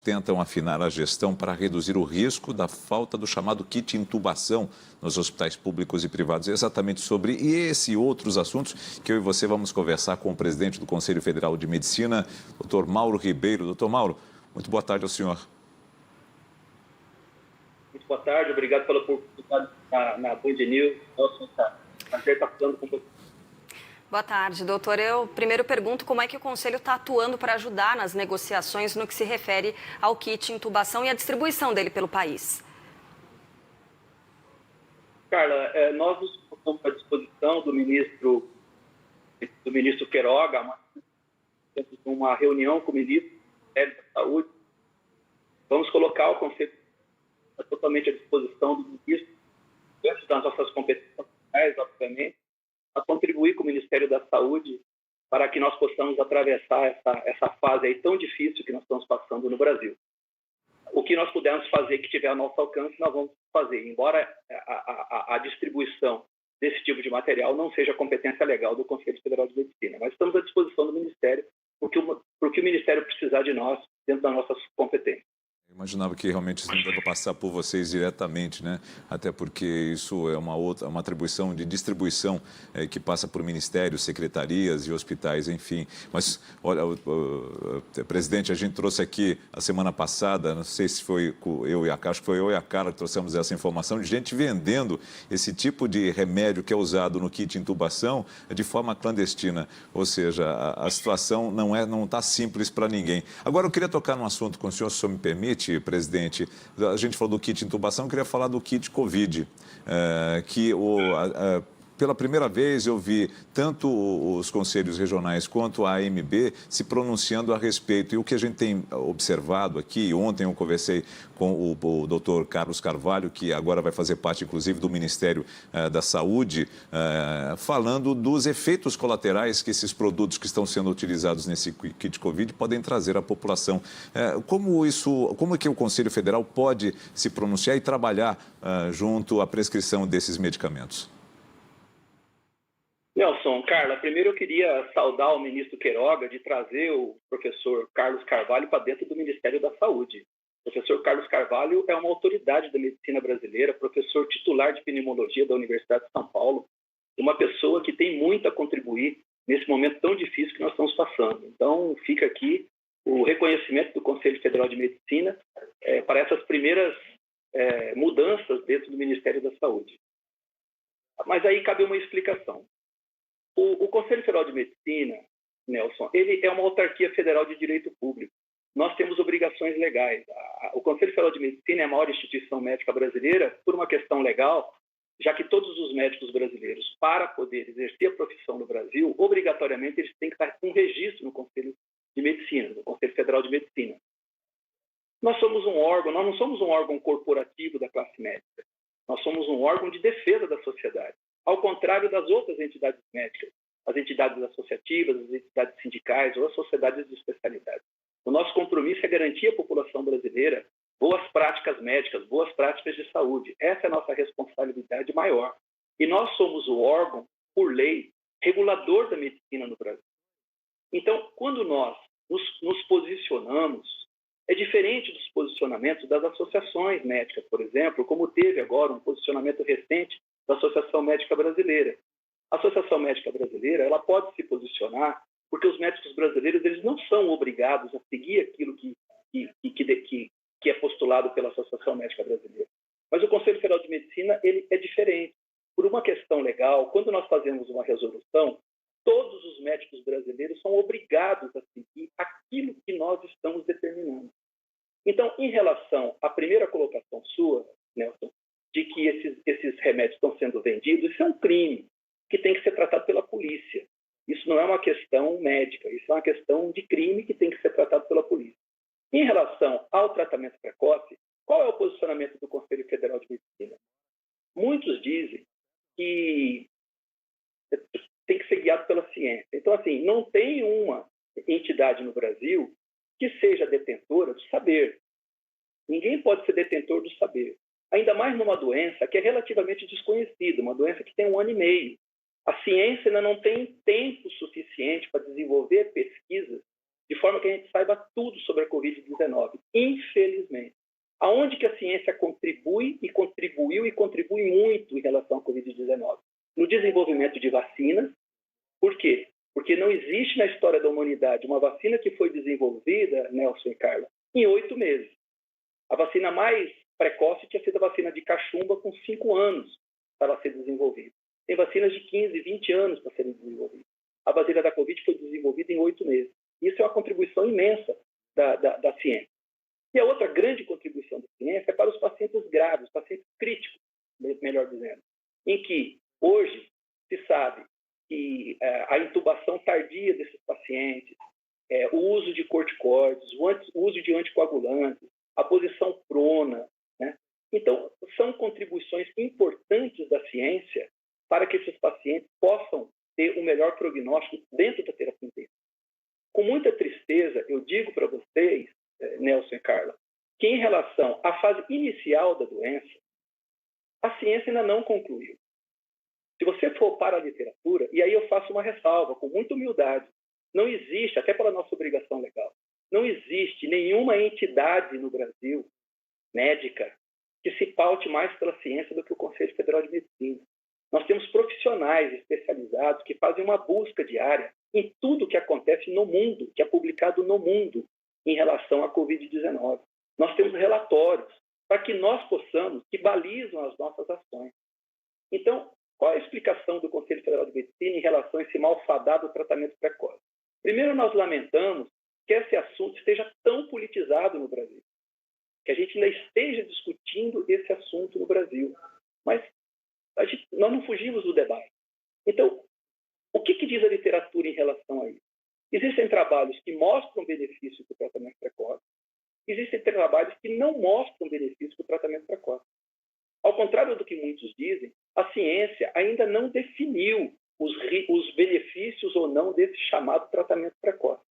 tentam afinar a gestão para reduzir o risco da falta do chamado kit intubação nos hospitais públicos e privados. É exatamente sobre esse e outros assuntos que eu e você vamos conversar com o presidente do Conselho Federal de Medicina, Dr. Mauro Ribeiro. Doutor Mauro, muito boa tarde ao senhor. Muito boa tarde, obrigado pela oportunidade na Band News. Nossa, prazer estar falando com você. Boa tarde, doutor. Eu primeiro pergunto como é que o Conselho está atuando para ajudar nas negociações no que se refere ao kit intubação e a distribuição dele pelo país. Carla, nós nos colocamos à disposição do ministro Queiroga, uma reunião com o ministro da Saúde. Vamos colocar o Conselho totalmente à disposição do ministro, dentro das nossas competências, obviamente, a contribuir com o Ministério da Saúde para que nós possamos atravessar essa fase aí tão difícil que nós estamos passando no Brasil. O que nós pudermos fazer que tiver ao nosso alcance, nós vamos fazer, embora a distribuição desse tipo de material não seja competência legal do Conselho Federal de Medicina, mas estamos à disposição do Ministério, porque o Ministério precisar de nós dentro das nossas competências. Eu imaginava que realmente isso não deve passar por vocês diretamente, né? Até porque isso é uma atribuição de distribuição que passa por ministérios, secretarias e hospitais, enfim. Mas, olha, presidente, a gente trouxe aqui a semana passada, não sei se foi eu e a Carla, acho que foi eu e a Carla que trouxemos essa informação, de gente vendendo esse tipo de remédio que é usado no kit intubação de forma clandestina. Ou seja, a situação não está simples para ninguém. Agora, eu queria tocar num assunto com o senhor, se o senhor me permite, presidente. A gente falou do kit intubação, eu queria falar do kit Covid, pela primeira vez eu vi tanto os conselhos regionais quanto a AMB se pronunciando a respeito. E o que a gente tem observado aqui, ontem eu conversei com o doutor Carlos Carvalho, que agora vai fazer parte, inclusive, do Ministério da Saúde, falando dos efeitos colaterais que esses produtos que estão sendo utilizados nesse kit Covid podem trazer à população. Como é que o Conselho Federal pode se pronunciar e trabalhar junto à prescrição desses medicamentos? Nelson, Carla, primeiro eu queria saudar o ministro Queiroga de trazer o professor Carlos Carvalho para dentro do Ministério da Saúde. O professor Carlos Carvalho é uma autoridade da medicina brasileira, professor titular de pneumologia da Universidade de São Paulo, uma pessoa que tem muito a contribuir nesse momento tão difícil que nós estamos passando. Então, fica aqui o reconhecimento do Conselho Federal de Medicina para essas primeiras mudanças dentro do Ministério da Saúde. Mas aí cabe uma explicação. O Conselho Federal de Medicina, Nelson, ele é uma autarquia federal de direito público. Nós temos obrigações legais. O Conselho Federal de Medicina é a maior instituição médica brasileira por uma questão legal, já que todos os médicos brasileiros, para poder exercer a profissão no Brasil, obrigatoriamente eles têm que estar com registro no Conselho de Medicina, no Conselho Federal de Medicina. Nós somos um órgão, nós não somos um órgão corporativo da classe médica. Nós somos um órgão de defesa da sociedade. Ao contrário das outras entidades médicas, as entidades associativas, as entidades sindicais ou as sociedades de especialidade. O nosso compromisso é garantir à população brasileira boas práticas médicas, boas práticas de saúde. Essa é a nossa responsabilidade maior. E nós somos o órgão, por lei, regulador da medicina no Brasil. Então, quando nós nos posicionamos, é diferente dos posicionamentos das associações médicas, por exemplo, como teve agora um posicionamento recente da Associação Médica Brasileira. A Associação Médica Brasileira, ela pode se posicionar porque os médicos brasileiros eles não são obrigados a seguir aquilo que é postulado pela Associação Médica Brasileira. Mas o Conselho Federal de Medicina ele é diferente. Por uma questão legal, quando nós fazemos uma resolução, todos os médicos brasileiros são obrigados a seguir aquilo que nós estamos determinando. Então, em relação à primeira colocação sua, Nelson, de que esses remédios estão sendo vendidos, isso é um crime que tem que ser tratado pela polícia. Isso não é uma questão médica, isso é uma questão de crime que tem que ser tratado pela polícia. Em relação ao tratamento precoce, qual é o posicionamento do Conselho Federal de Medicina? Muitos dizem que tem que ser guiado pela ciência. Então, assim, não tem uma entidade no Brasil que seja detentora do saber. Ninguém pode ser detentor do saber. Ainda mais numa doença que é relativamente desconhecida, uma doença que tem 1 ano e meio. A ciência ainda não tem tempo suficiente para desenvolver pesquisas de forma que a gente saiba tudo sobre a Covid-19. Infelizmente. Aonde que a ciência contribui e contribuiu e contribui muito em relação à Covid-19? No desenvolvimento de vacinas. Por quê? Porque não existe na história da humanidade uma vacina que foi desenvolvida, Nelson e Carla, em 8 meses. A vacina mais precoce tinha sido a vacina de cachumba, com 5 anos para ser desenvolvida. Tem vacinas de 15, 20 anos para serem desenvolvidas. A vacina da Covid foi desenvolvida em 8 meses. Isso é uma contribuição imensa da ciência. E a outra grande contribuição da ciência é para os pacientes graves, os pacientes críticos, melhor dizendo, em que hoje se sabe que a intubação tardia desses pacientes, o uso de corticoides, o uso de anticoagulantes, a posição prona, né? Então, são contribuições importantes da ciência para que esses pacientes possam ter um melhor prognóstico dentro da terapia intensiva. Com muita tristeza, eu digo para vocês, Nelson e Carla, que em relação à fase inicial da doença, a ciência ainda não concluiu. Se você for para a literatura, e aí eu faço uma ressalva com muita humildade, não existe, até pela nossa obrigação legal, não existe nenhuma entidade no Brasil, médica, que se paute mais pela ciência do que o Conselho Federal de Medicina. Nós temos profissionais especializados que fazem uma busca diária em tudo que acontece no mundo, que é publicado no mundo em relação à Covid-19. Nós temos relatórios para que nós possamos, que balizam as nossas ações. Então, qual é a explicação do Conselho Federal de Medicina em relação a esse malfadado tratamento precoce? Primeiro, nós lamentamos que esse assunto esteja tão politizado no Brasil, que a gente ainda esteja discutindo esse assunto no Brasil. Mas nós não fugimos do debate. Então, o que diz a literatura em relação a isso? Existem trabalhos que mostram benefício do tratamento precoce, existem trabalhos que não mostram benefício do tratamento precoce. Ao contrário do que muitos dizem, a ciência ainda não definiu os benefícios ou não desse chamado tratamento precoce.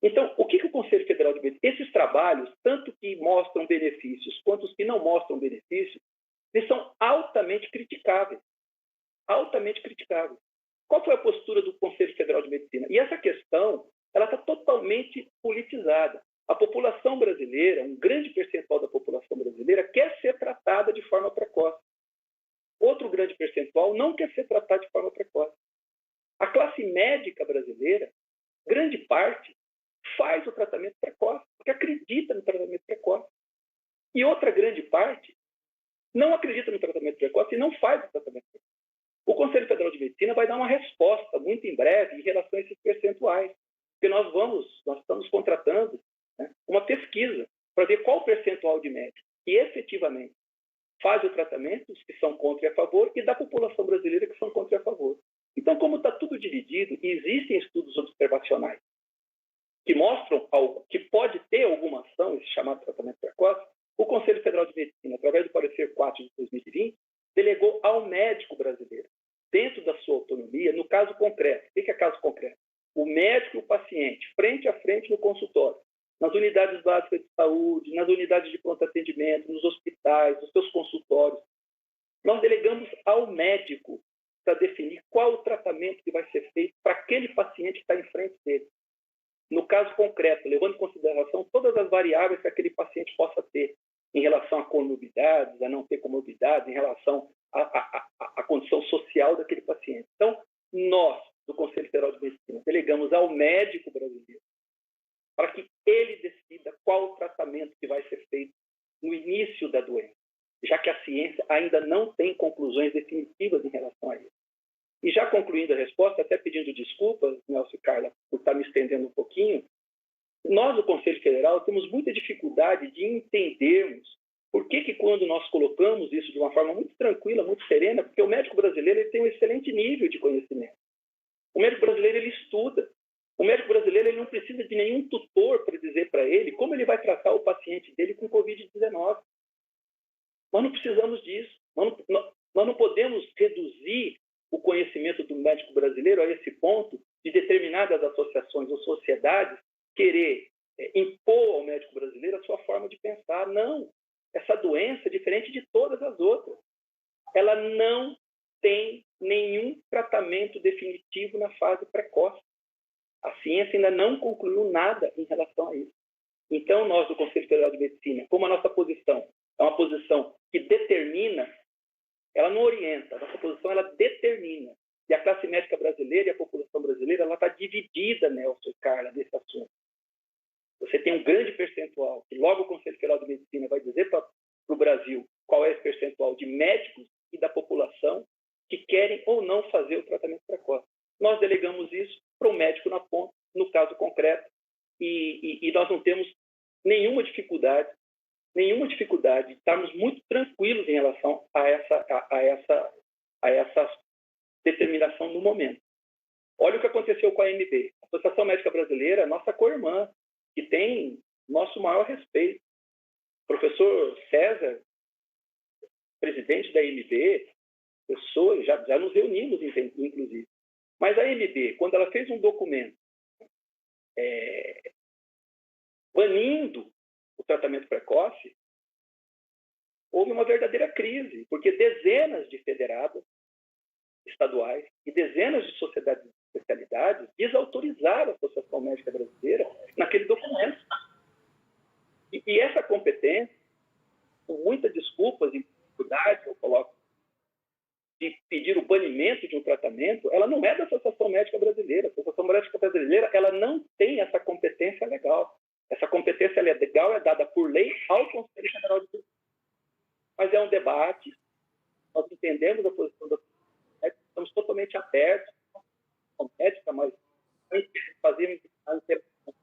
Então, o que o Conselho Federal de Medicina... Esses trabalhos, tanto que mostram benefícios quanto os que não mostram benefícios, eles são altamente criticáveis. Altamente criticáveis. Qual foi a postura do Conselho Federal de Medicina? E essa questão ela está totalmente politizada. A população brasileira, um grande percentual da população brasileira, quer ser tratada de forma precoce. Outro grande percentual não quer ser tratado de forma precoce. A classe médica brasileira, grande parte, faz o tratamento precoce, porque acredita no tratamento precoce. E outra grande parte não acredita no tratamento precoce e não faz o tratamento precoce. O Conselho Federal de Medicina vai dar uma resposta muito em breve em relação a esses percentuais, porque nós estamos contratando, né, uma pesquisa para ver qual o percentual de médicos que efetivamente faz o tratamento, os que são contra e a favor, e da população brasileira que são contra e a favor. Então, como está tudo dividido, e existem estudos observacionais que mostram algo, que pode ter alguma ação, esse chamado tratamento precoce, o Conselho Federal de Medicina, através do parecer 4 de 2020, delegou ao médico brasileiro, dentro da sua autonomia, no caso concreto. O que é caso concreto? O médico e o paciente, frente a frente no consultório, nas unidades básicas de saúde, nas unidades de pronto atendimento, nos hospitais, nos seus consultórios. Nós delegamos ao médico para definir qual o tratamento que vai ser feito para aquele paciente que está em frente dele. No caso concreto, levando em consideração todas as variáveis que aquele paciente possa ter em relação a comorbidades, a não ter comorbidades, em relação à condição social daquele paciente. Então, nós, do Conselho Federal de Medicina, delegamos ao médico brasileiro para que ele decida qual o tratamento que vai ser feito no início da doença, já que a ciência ainda não tem conclusões definitivas em relação a isso. E já concluindo a resposta, até pedindo desculpas, Nelson e Carla, por estar me estendendo um pouquinho, nós, do Conselho Federal, temos muita dificuldade de entendermos por que quando nós colocamos isso de uma forma muito tranquila, muito serena, porque o médico brasileiro ele tem um excelente nível de conhecimento. O médico brasileiro ele estuda. O médico brasileiro ele não precisa de nenhum tutor para dizer para ele como ele vai tratar o paciente dele com Covid-19. Nós não precisamos disso. Nós não podemos reduzir o conhecimento do médico brasileiro a esse ponto de determinadas associações ou sociedades querer impor ao médico brasileiro a sua forma de pensar. Não. Essa doença é diferente de todas as outras. Ela não tem nenhum tratamento definitivo na fase precoce. A ciência ainda não concluiu nada em relação a isso. Então, nós do Conselho Federal de Medicina, como a nossa posição é uma posição que determina, ela não orienta, a nossa posição ela determina. E a classe médica brasileira e a população brasileira ela está dividida, Nelson e Carla, nesse assunto. Você tem um grande percentual, que logo o Conselho Federal de Medicina vai dizer para o Brasil qual é esse percentual de médicos e da população que querem ou não fazer o tratamento precoce. Nós delegamos isso para o médico na ponta, no caso concreto, e nós não temos nenhuma dificuldade, estamos muito tranquilos em relação a essa determinação no momento. Olha o que aconteceu com a AMB. A Associação Médica Brasileira, nossa co-irmã, que tem nosso maior respeito. O professor César, presidente da AMB, pessoa, já nos reunimos, inclusive. Mas a AMB, quando ela fez um documento banindo o tratamento precoce, houve uma verdadeira crise, porque dezenas de federados estaduais e dezenas de sociedades de especialidades desautorizaram a Associação Médica Brasileira naquele documento. E essa competência, com muitas desculpas e dificuldade, eu coloco, de pedir o banimento de um tratamento, ela não é da Associação Médica Brasileira. A Associação Médica Brasileira ela não tem essa competência legal. Essa competência legal é dada por lei ao Conselho Federal de Medicina. Mas é um debate, nós entendemos a posição da médica, estamos totalmente abertos à médica, mas fazemos a interação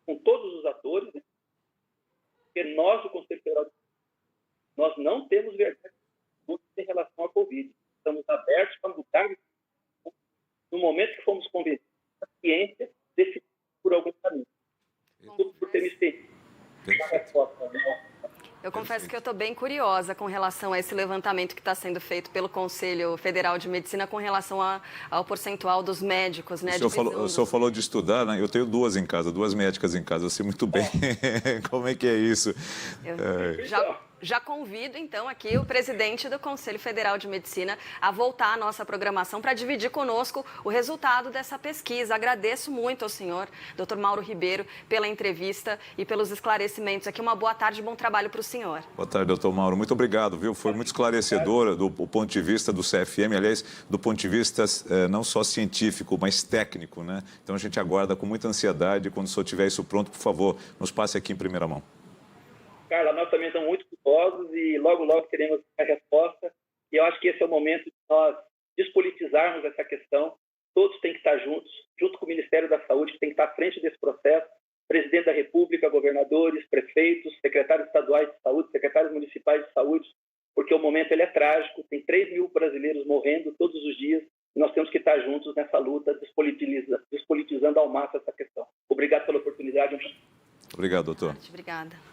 com todos os atores, né? Porque nós, do Conselho Federal de Medicina, nós não temos verdade em relação à Covid. Estamos abertos para mudar no momento que fomos convencidos a ciência decidir por algum caminho. Tudo por ter me estendido. Eu confesso que eu estou bem curiosa com relação a esse levantamento que está sendo feito pelo Conselho Federal de Medicina com relação ao percentual dos médicos, né? O senhor falou de estudar, né? Eu tenho duas médicas em casa, eu sei muito bem como é que é isso. Já convido, então, aqui o presidente do Conselho Federal de Medicina a voltar à nossa programação para dividir conosco o resultado dessa pesquisa. Agradeço muito ao senhor, Dr. Mauro Ribeiro, pela entrevista e pelos esclarecimentos aqui. Uma boa tarde e bom trabalho para o senhor. Boa tarde, doutor Mauro. Muito obrigado, viu? Foi muito esclarecedora do ponto de vista do CFM, aliás, do ponto de vista não só científico, mas técnico, né? Então, a gente aguarda com muita ansiedade. Quando o senhor tiver isso pronto, por favor, nos passe aqui em primeira mão. Carla, nós também estamos muito curiosos e logo teremos a resposta. E eu acho que esse é o momento de nós despolitizarmos essa questão. Todos têm que estar juntos, junto com o Ministério da Saúde, que tem que estar à frente desse processo. Presidente da República, governadores, prefeitos, secretários estaduais de saúde, secretários municipais de saúde, porque o momento ele é trágico. Tem 3 mil brasileiros morrendo todos os dias e nós temos que estar juntos nessa luta, despolitizando ao máximo essa questão. Obrigado pela oportunidade. Obrigado, doutor. Obrigada.